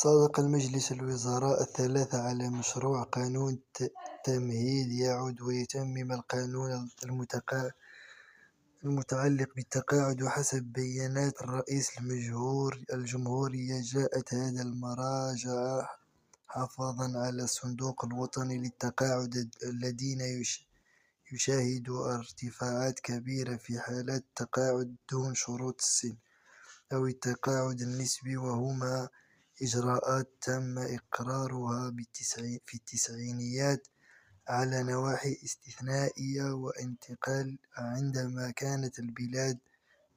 صادق المجلس الوزراء الثلاثة على مشروع قانون تمهيد يعود ويتمم القانون المتعلق بالتقاعد. وحسب بيانات الرئيس الجمهورية جاءت هذه المراجعة حفاظا على الصندوق الوطني للتقاعد الذين يشاهدوا ارتفاعات كبيرة في حالات التقاعد دون شروط السن أو التقاعد النسبي، وهما إجراءات تم إقرارها في التسعينيات على نواحي استثنائية وانتقال عندما كانت البلاد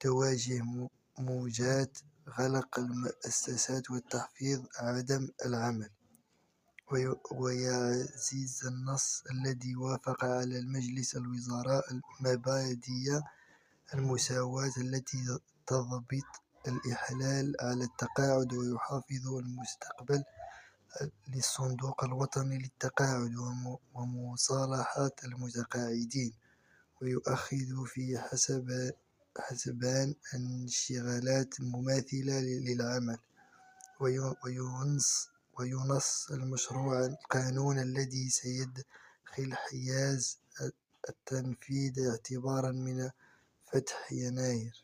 تواجه موجات غلق المؤسسات وتحفيظ عدم العمل. ويعزز النص الذي وافق على المجلس الوزراء مبادئ المساواة التي تضبط الإحلال على التقاعد ويحافظ المستقبل للصندوق الوطني للتقاعد ومصالحات المتقاعدين، ويؤخذ في حسبان انشغالات مماثلة للعمل. وينص المشروع القانون الذي سيدخل حيز التنفيذ اعتبارا من فتح يناير